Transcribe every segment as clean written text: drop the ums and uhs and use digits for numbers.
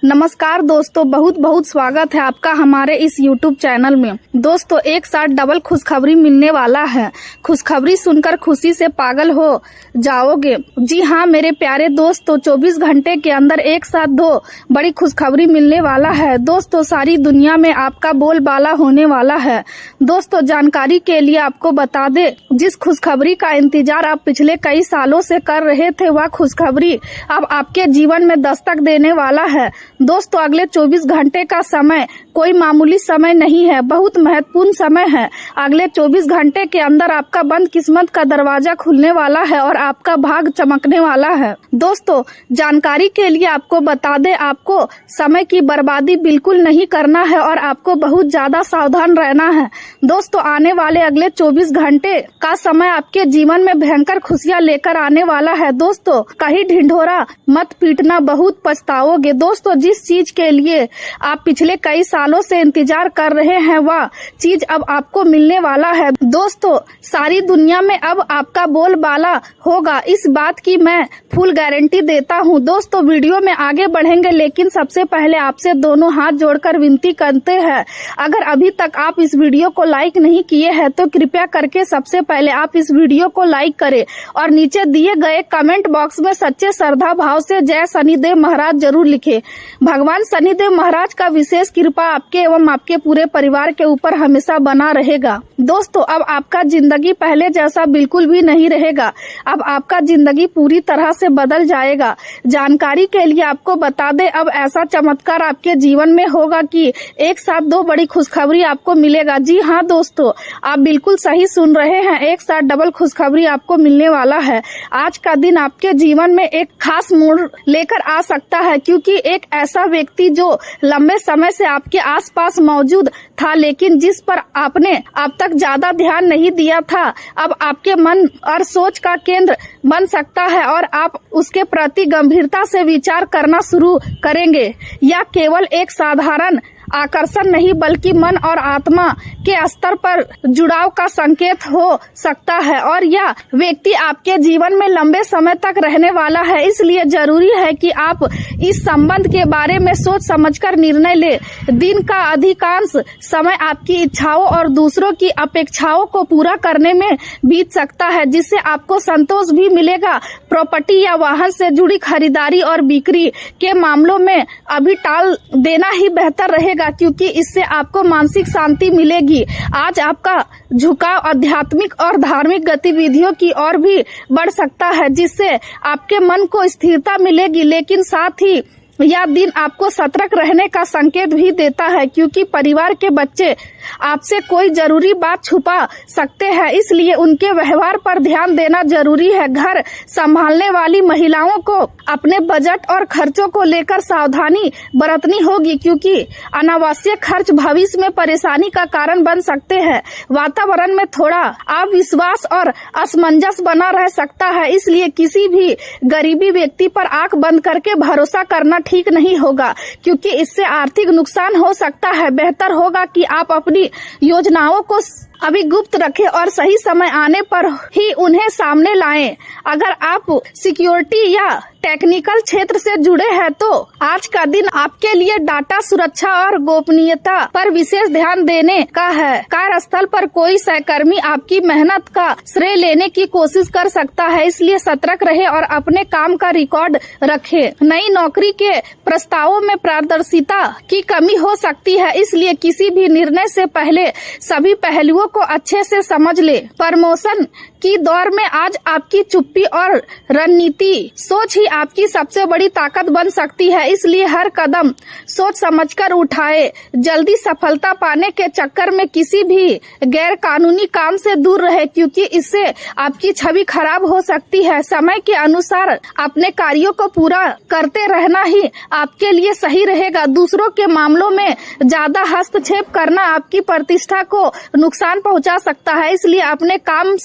नमस्कार दोस्तों, बहुत बहुत स्वागत है आपका हमारे इस YouTube चैनल में। दोस्तों, एक साथ डबल खुशखबरी मिलने वाला है। खुशखबरी सुनकर खुशी से पागल हो जाओगे। जी हाँ मेरे प्यारे दोस्तों, 24 घंटे के अंदर एक साथ दो बड़ी खुशखबरी मिलने वाला है। दोस्तों, सारी दुनिया में आपका बोलबाला होने वाला है। दोस्तों, जानकारी के लिए आपको बता दे, जिस खुशखबरी का इंतजार आप पिछले कई सालों से कर रहे थे, वह खुशखबरी अब आपके जीवन में दस्तक देने वाला है। दोस्तों, अगले 24 घंटे का समय कोई मामूली समय नहीं है, बहुत महत्वपूर्ण समय है। अगले 24 घंटे के अंदर आपका बंद किस्मत का दरवाजा खुलने वाला है और आपका भाग चमकने वाला है। दोस्तों, जानकारी के लिए आपको बता दें, आपको समय की बर्बादी बिल्कुल नहीं करना है और आपको बहुत ज्यादा सावधान रहना है। दोस्तों, आने वाले अगले 24 घंटे का समय आपके जीवन में भयंकर खुशियां लेकर आने वाला है। दोस्तों, कहीं ढिंढोरा मत पीटना, बहुत पछताओगे। दोस्तों, जिस चीज के लिए आप पिछले कई सालों से इंतजार कर रहे हैं, वह चीज अब आपको मिलने वाला है। दोस्तों, सारी दुनिया में अब आपका बोलबाला होगा, इस बात की मैं फुल गारंटी देता हूं। दोस्तों, वीडियो में आगे बढ़ेंगे, लेकिन सबसे पहले आपसे दोनों हाथ जोड़कर विनती करते हैं, अगर अभी तक आप इस वीडियो को लाइक नहीं किए हैं तो कृपया करके सबसे पहले आप इस वीडियो को लाइक करें और नीचे दिए गए कमेंट बॉक्स में सच्चे श्रद्धा भाव से जय शनिदेव महाराज जरूर लिखें। भगवान शनिदेव महाराज का विशेष कृपा आपके एवं आपके पूरे परिवार के ऊपर हमेशा बना रहेगा। दोस्तों, अब आपका जिंदगी पहले जैसा बिल्कुल भी नहीं रहेगा। अब आपका जिंदगी पूरी तरह से बदल जाएगा। जानकारी के लिए आपको बता दें, अब ऐसा चमत्कार आपके जीवन में होगा कि एक साथ दो बड़ी खुशखबरी आपको मिलेगा। जी हाँ दोस्तों, आप बिल्कुल सही सुन रहे हैं, एक साथ डबल खुशखबरी आपको मिलने वाला है। आज का दिन आपके जीवन में एक खास मोड़ लेकर आ सकता है, क्योंकि एक ऐसा व्यक्ति जो लंबे समय से आपके आसपास मौजूद था, लेकिन जिस पर आपने अब तक ज्यादा ध्यान नहीं दिया था, अब आपके मन और सोच का केंद्र बन सकता है और आप उसके प्रति गंभीरता से विचार करना शुरू करेंगे। यह केवल एक साधारण आकर्षण नहीं, बल्कि मन और आत्मा के स्तर पर जुड़ाव का संकेत हो सकता है और यह व्यक्ति आपके जीवन में लंबे समय तक रहने वाला है। इसलिए जरूरी है कि आप इस संबंध के बारे में सोच समझकर निर्णय ले। दिन का अधिकांश समय आपकी इच्छाओं और दूसरों की अपेक्षाओं को पूरा करने में बीत सकता है, जिससे आपको संतोष भी मिलेगा। प्रॉपर्टी या वाहन से जुड़ी खरीदारी और बिक्री के मामलों में अभी टाल देना ही बेहतर रहेगा, क्योंकि इससे आपको मानसिक शांति मिलेगी। आज आपका झुकाव आध्यात्मिक और धार्मिक गतिविधियों की ओर भी बढ़ सकता है, जिससे आपके मन को स्थिरता मिलेगी। लेकिन साथ ही यह दिन आपको सतर्क रहने का संकेत भी देता है, क्योंकि परिवार के बच्चे आपसे कोई जरूरी बात छुपा सकते हैं, इसलिए उनके व्यवहार पर ध्यान देना जरूरी है। घर संभालने वाली महिलाओं को अपने बजट और खर्चों को लेकर सावधानी बरतनी होगी, क्योंकि अनावश्यक खर्च भविष्य में परेशानी का कारण बन सकते हैं। वातावरण में थोड़ा अविश्वास और असमंजस बना रह सकता है, इसलिए किसी भी गरीबी व्यक्ति पर आंख बंद करके भरोसा करना ठीक नहीं होगा, क्योंकि इससे आर्थिक नुकसान हो सकता है। बेहतर होगा कि आप अपनी योजनाओं को अभी गुप्त रखें और सही समय आने पर ही उन्हें सामने लाएं। अगर आप सिक्योरिटी या टेक्निकल क्षेत्र से जुड़े हैं तो आज का दिन आपके लिए डाटा सुरक्षा और गोपनीयता पर विशेष ध्यान देने का है। कार्यस्थल पर कोई सहकर्मी आपकी मेहनत का श्रेय लेने की कोशिश कर सकता है, इसलिए सतर्क रहे और अपने काम का रिकॉर्ड रखें। नई नौकरी के प्रस्तावों में पारदर्शिता की कमी हो सकती है, इसलिए किसी भी निर्णय से पहले सभी पहलुओं को अच्छे से समझ ले। प्रमोशन की दौर में आज आपकी चुप्पी और रणनीति सोच ही आपकी सबसे बड़ी ताकत बन सकती है, इसलिए हर कदम सोच समझकर उठाए। जल्दी सफलता पाने के चक्कर में किसी भी गैर कानूनी काम से दूर रहे, क्योंकि इससे आपकी छवि खराब हो सकती है। समय के अनुसार अपने कार्यों को पूरा करते रहना ही आपके लिए सही रहेगा। दूसरों के मामलों में ज्यादा हस्तक्षेप करना आपकी प्रतिष्ठा को नुकसान पहुंचा सकता है, इसलिए अपने काम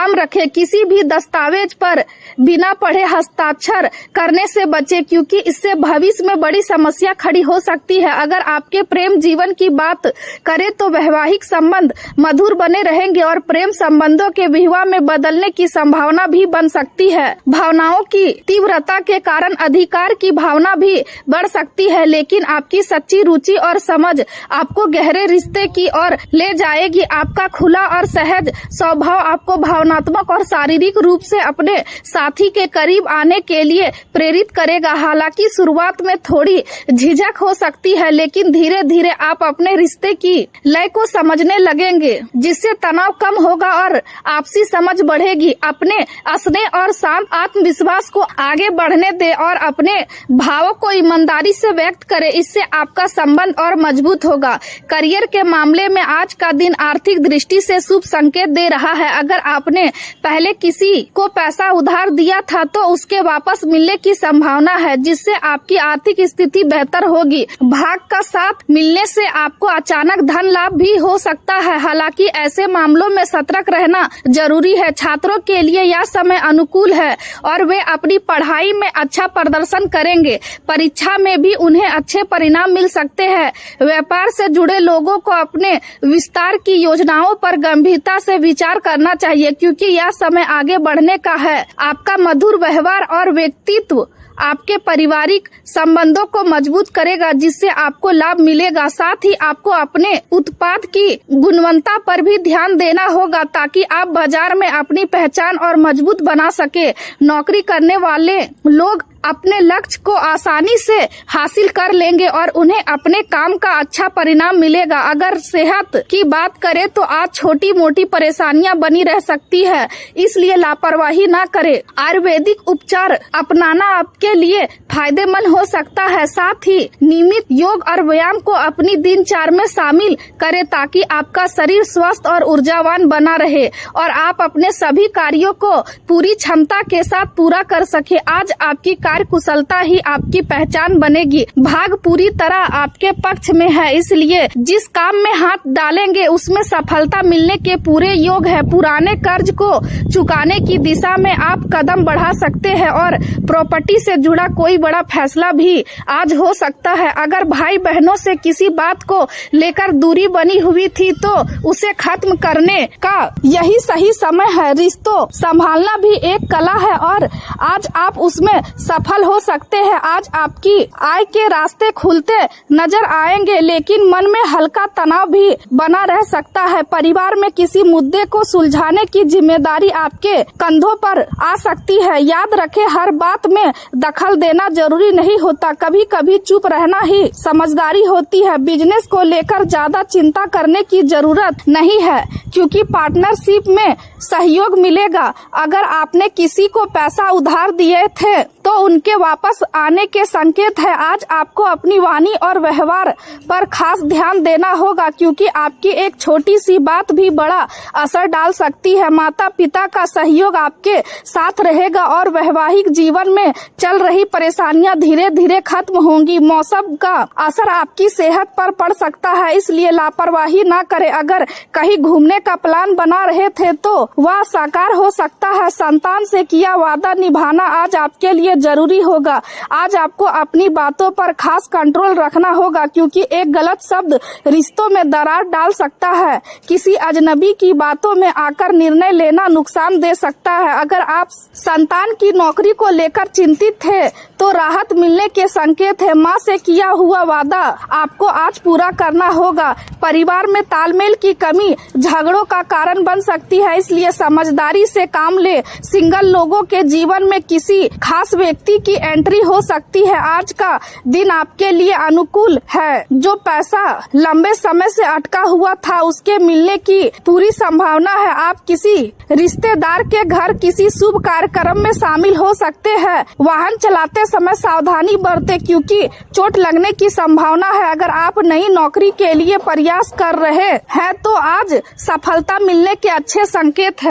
काम रखें। किसी भी दस्तावेज पर बिना पढ़े हस्ताक्षर करने से बचें, क्योंकि इससे भविष्य में बड़ी समस्या खड़ी हो सकती है। अगर आपके प्रेम जीवन की बात करें तो वैवाहिक संबंध मधुर बने रहेंगे और प्रेम संबंधों के विवाह में बदलने की संभावना भी बन सकती है। भावनाओं की तीव्रता के कारण अधिकार की भावना भी बढ़ सकती है, लेकिन आपकी सच्ची रुचि और समझ आपको गहरे रिश्ते की ओर ले जाएगी। आपका खुला और सहज स्वभाव आपको भावनात्मक और शारीरिक रूप से अपने साथी के करीब आने के लिए प्रेरित करेगा। हालांकि शुरुआत में थोड़ी झिझक हो सकती है, लेकिन धीरे धीरे आप अपने रिश्ते की लय को समझने लगेंगे, जिससे तनाव कम होगा और आपसी समझ बढ़ेगी। अपने स्नेह और शांत आत्मविश्वास को आगे बढ़ने दे और अपने भावों को ईमानदारी से व्यक्त करें। इससे आपका संबंध और मजबूत होगा। करियर के मामले में आज का दिन आर्थिक दृष्टि से शुभ संकेत दे रहा है। अगर आपने पहले किसी को पैसा उधार दिया था तो उसके वापस मिलने की संभावना है, जिससे आपकी आर्थिक स्थिति बेहतर होगी। भाग का साथ मिलने से आपको अचानक धन लाभ भी हो सकता है। हालांकि ऐसे मामलों में सतर्क रहना जरूरी है। छात्रों के लिए यह समय अनुकूल है और वे अपनी पढ़ाई में अच्छा प्रदर्शन करेंगे। परीक्षा में भी उन्हें अच्छे परिणाम मिल सकते हैं। व्यापार से जुड़े लोगों को अपने विस्तार की योजनाओं पर गंभीरता से विचार करना चाहिए, क्योंकि यह समय आगे बढ़ने का है। आपका मधुर व्यवहार और व्यक्तित्व आपके पारिवारिक संबंधों को मजबूत करेगा, जिससे आपको लाभ मिलेगा। साथ ही आपको अपने उत्पाद की गुणवत्ता पर भी ध्यान देना होगा, ताकि आप बाजार में अपनी पहचान और मजबूत बना सके। नौकरी करने वाले लोग अपने लक्ष्य को आसानी से हासिल कर लेंगे और उन्हें अपने काम का अच्छा परिणाम मिलेगा। अगर सेहत की बात करें तो आज छोटी मोटी परेशानियां बनी रह सकती है, इसलिए लापरवाही ना करें। आयुर्वेदिक उपचार अपनाना आपके लिए फायदेमंद हो सकता है। साथ ही नियमित योग और व्यायाम को अपनी दिनचर्या में शामिल करें, ताकि आपका शरीर स्वस्थ और ऊर्जावान बना रहे और आप अपने सभी कार्यों को पूरी क्षमता के साथ पूरा कर सके। आज आपकी कार्य कुशलता ही आपकी पहचान बनेगी। भाग पूरी तरह आपके पक्ष में है, इसलिए जिस काम में हाथ डालेंगे उसमें सफलता मिलने के पूरे योग है। पुराने कर्ज को चुकाने की दिशा में आप कदम बढ़ा सकते हैं और प्रॉपर्टी से जुड़ा कोई बड़ा फैसला भी आज हो सकता है। अगर भाई बहनों से किसी बात को लेकर दूरी बनी हुई थी तो उसे खत्म करने का यही सही समय है। रिश्तों संभालना भी एक कला है और आज आप उसमें सफल हो सकते हैं। आज आपकी आय के रास्ते खुलते नजर आएंगे, लेकिन मन में हल्का तनाव भी बना रह सकता है। परिवार में किसी मुद्दे को सुलझाने की जिम्मेदारी आपके कंधों पर आ सकती है। याद रखें, हर बात में दखल देना जरूरी नहीं होता, कभी कभी चुप रहना ही समझदारी होती है। बिजनेस को लेकर ज्यादा चिंता करने की जरूरत नहीं है, क्योंकि पार्टनरशिप में सहयोग मिलेगा। अगर आपने किसी को पैसा उधार दिए थे तो उनके वापस आने के संकेत है। आज आपको अपनी वाणी और व्यवहार पर खास ध्यान देना होगा, क्योंकि आपकी एक छोटी सी बात भी बड़ा असर डाल सकती है। माता पिता का सहयोग आपके साथ रहेगा और वैवाहिक जीवन में चल रही परेशानियां धीरे धीरे खत्म होंगी। मौसम का असर आपकी सेहत पर पड़ सकता है, इसलिए लापरवाही ना करें। अगर कहीं घूमने का प्लान बना रहे थे तो वह साकार हो सकता है। संतान से किया वादा निभाना आज आपके लिए जरूरी होगा। आज आपको अपनी बातों पर खास कंट्रोल रखना होगा, क्योंकि एक गलत शब्द रिश्तों में दरार डाल सकता है। किसी अजनबी की बातों में आकर निर्णय लेना नुकसान दे सकता है। अगर आप संतान की नौकरी को लेकर चिंतित थे तो राहत मिलने के संकेत है। माँ से किया हुआ वादा आपको आज पूरा करना होगा। परिवार में तालमेल की कमी झगड़ों का कारण बन सकती है, इसलिए समझदारी से काम ले। सिंगल लोगों के जीवन में किसी खास व्यक्ति की एंट्री हो सकती है। आज का दिन आपके लिए अनुकूल है। जो पैसा लंबे समय से अटका हुआ था उसके मिलने की पूरी संभावना है। आप किसी रिश्तेदार के घर किसी शुभ कार्यक्रम में शामिल हो सकते हैं। वाहन चलाते समय सावधानी बरतें, क्योंकि चोट लगने की संभावना है। अगर आप नई नौकरी के लिए प्रयास कर रहे हैं तो आज सफलता मिलने के अच्छे संकेत है।